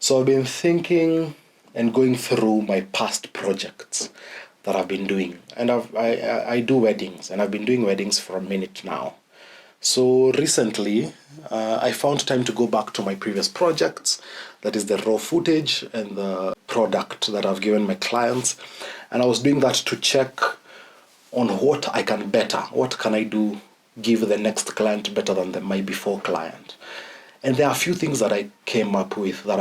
So I've been thinking and going through my past projects that I've been doing. And I do weddings, and I've been doing weddings for a minute now. So recently, I found time to go back to my previous projects, that is the raw footage and the product that I've given my clients. And I was doing that to check on what I can better, what can I do, give the next client better than my before client. And there are a few things that I've come up with, that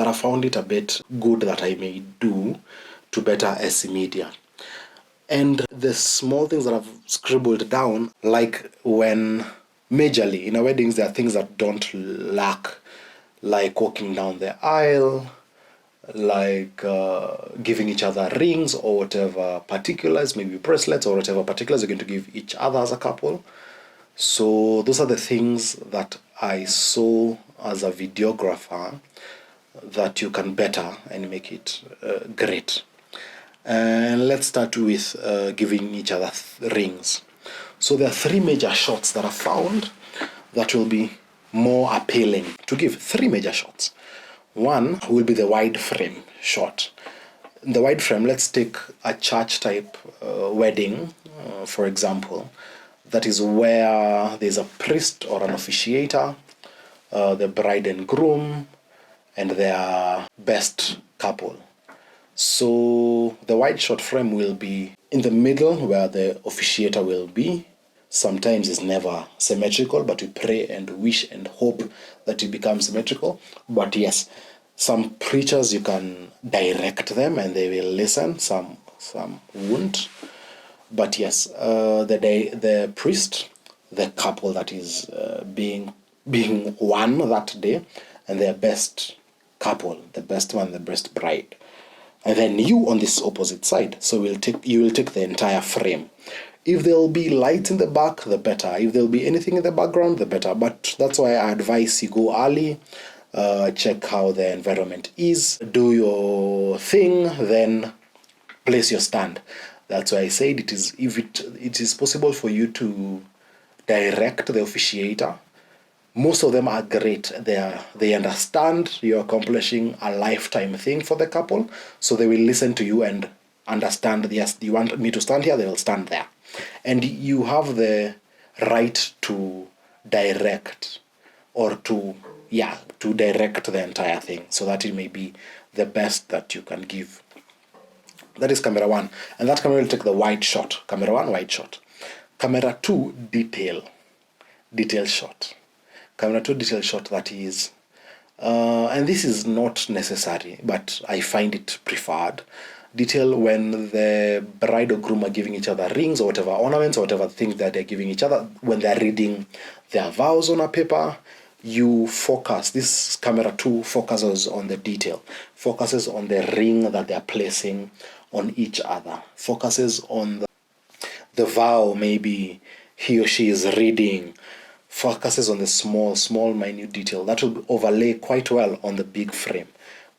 I found it a bit good that I may do to better SC Media. And the small things that I've scribbled down, like when majorly in a weddings, there are things that don't lack, like walking down the aisle, like giving each other rings or whatever particulars, maybe bracelets or whatever particulars you're going to give each other as a couple. So those are the things that I saw as a videographer that you can better and make it great. And let's start with giving each other rings. So there are three major shots that I found that will be more appealing to give. Three major shots. One will be the wide frame shot. In the wide frame, let's take a church type wedding, for example. That is where there's a priest or an officiator, the bride and groom, and their best couple. So the wide shot frame will be in the middle where the officiator will be. Sometimes it's never symmetrical, but we pray and wish and hope that it becomes symmetrical. But yes, some preachers, you can direct them and they will listen, some won't. But yes, the priest, the couple that is being one that day, and their best couple, the best one, the best bride. And then you on this opposite side. So you will take the entire frame. If there will be light in the back, the better. If there will be anything in the background, the better. But that's why I advise you go early, check how the environment is, do your thing, then place your stand. That's why I said it is possible for you to direct the officiator. Most of them are great. They understand you're accomplishing a lifetime thing for the couple, so they will listen to you and understand. Yes, you want me to stand here, they will stand there. And you have the right to direct or to direct the entire thing so that it may be the best that you can give. That is camera one. And that camera will take the wide shot. Camera one, wide shot. Camera two, detail shot. Camera two, detail shot, that is. And this is not necessary, but I find it preferred. Detail when the bride or groom are giving each other rings or whatever ornaments or whatever things that they're giving each other, when they're reading their vows on a paper, you focus. This camera 2 focuses on the detail, focuses on the ring that they're placing on each other, focuses on the vow maybe he or she is reading, focuses on the small minute detail that will overlay quite well on the big frame,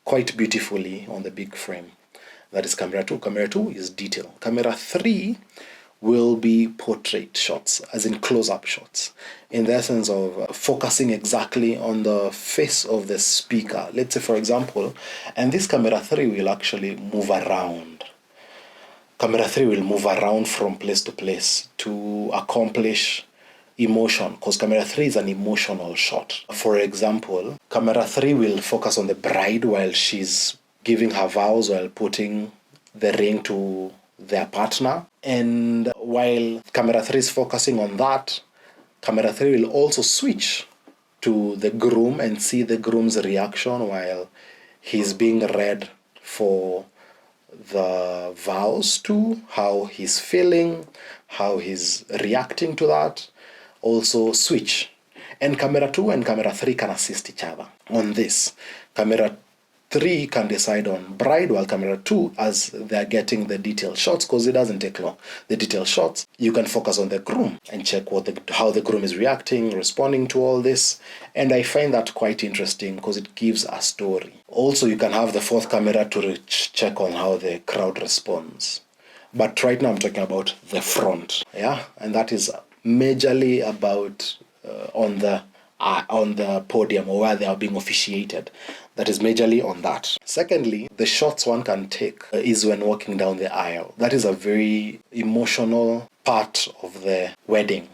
quite beautifully on the big frame. That is camera 2. Camera 2 is detail. Camera 3 will be portrait shots, as in close-up shots, in the essence of focusing exactly on the face of the speaker. Let's say, for example, and this camera 3 will actually move around. Camera 3 will move around from place to place to accomplish emotion, because camera 3 is an emotional shot. For example, camera 3 will focus on the bride while she's giving her vows, while putting the ring to their partner. And while camera 3 is focusing on that, camera 3 will also switch to the groom and see the groom's reaction while he's being read for the vows, to how he's feeling, how he's reacting to that. Also switch. And camera 2 and camera 3 can assist each other on this. Camera 3 can decide on bride, while camera 2, as they're getting the detailed shots, because it doesn't take long, the detailed shots, you can focus on the groom and check how the groom is reacting, responding to all this. And I find that quite interesting because it gives a story. Also, you can have the fourth camera to check on how the crowd responds. But right now I'm talking about the front, yeah? And that is majorly about on the podium, or where they are being officiated. That is majorly on that. Secondly, the shots one can take is when walking down the aisle. That is a very emotional part of the wedding.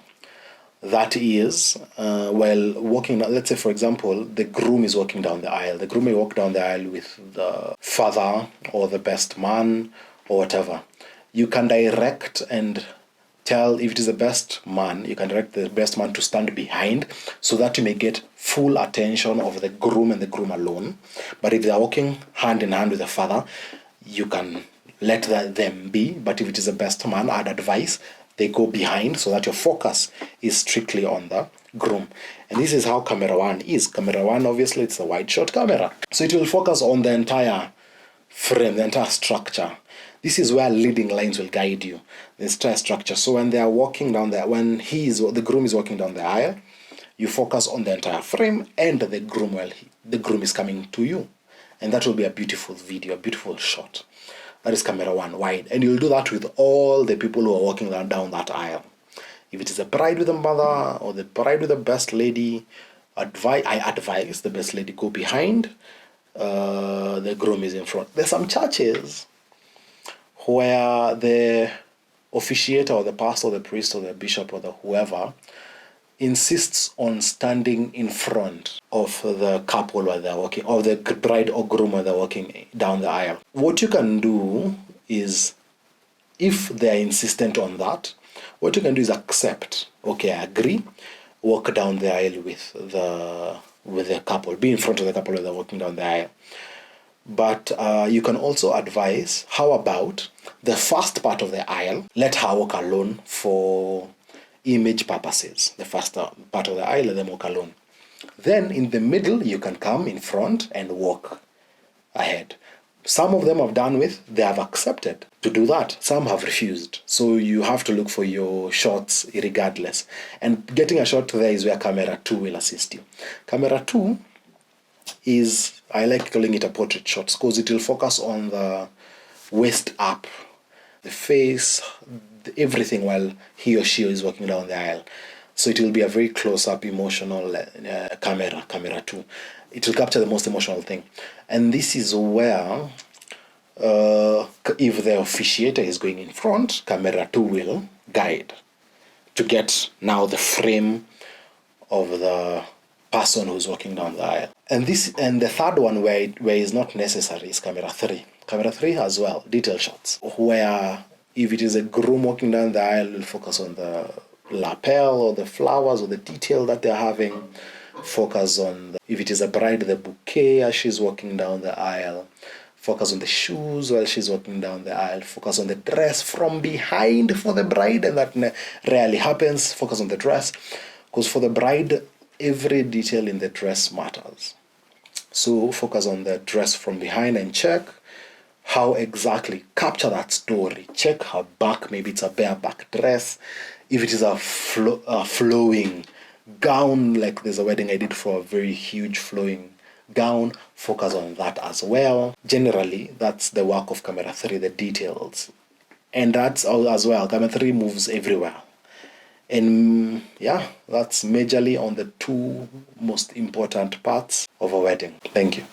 That is, while walking, let's say for example, the groom is walking down the aisle. The groom may walk down the aisle with the father or the best man or whatever. You can direct and tell, if it is the best man, you can direct the best man to stand behind so that you may get full attention of the groom and the groom alone. But if they are walking hand in hand with the father, you can let them be. But if it is the best man, I'd advise they go behind so that your focus is strictly on the groom. And this is how camera one is. Camera one, obviously, it's a wide shot camera. So it will focus on the entire frame, the entire structure. This is where leading lines will guide you, the entire structure. So when they are walking down there, when the groom is walking down the aisle, you focus on the entire frame and the groom while the groom is coming to you. And that will be a beautiful video, a beautiful shot. That is camera one, wide. And you'll do that with all the people who are walking down that aisle. If it is a bride with a mother or the bride with the best lady, I advise the best lady go behind, the groom is in front. There's some churches where the officiator or the pastor or the priest or the bishop or the whoever insists on standing in front of the couple while they're walking, or the bride or groom while they're walking down the aisle. What you can do is, if they're insistent on that, what you can do is accept. Okay, I agree. Walk down the aisle with the couple. Be in front of the couple while they're walking down the aisle. But you can also advise, how about the first part of the aisle, let her walk alone for image purposes. The first part of the aisle, let them walk alone. Then in the middle, you can come in front and walk ahead. Some of them have they have accepted to do that. Some have refused. So you have to look for your shots regardless. And getting a shot there is where camera 2 will assist you. Camera 2 is, I like calling it a portrait shot, because it will focus on the waist up, the face, everything while he or she is walking down the aisle. So it will be a very close-up, emotional camera 2. It will capture the most emotional thing. And this is where, if the officiator is going in front, camera 2 will guide to get now the frame of the person who's walking down the aisle. And the third one where it's not necessary is camera 3. Camera 3 as well, detail shots, where if it is a groom walking down the aisle, we'll focus on the lapel or the flowers or the detail that they're having. Focus on, if it is a bride, the bouquet as she's walking down the aisle. Focus on the shoes while she's walking down the aisle. Focus on the dress from behind for the bride, and that rarely happens. Focus on the dress, because for the bride, every detail in the dress matters. So focus on the dress from behind and check how exactly, capture that story. Check her back, maybe it's a bareback dress. If it is a flowing gown, like there's a wedding I did for a very huge flowing gown, focus on that as well. Generally, that's the work of camera 3, the details. And that's all as well. Camera 3 moves everywhere. And yeah, that's majorly on the 2 most important parts of a wedding. Thank you.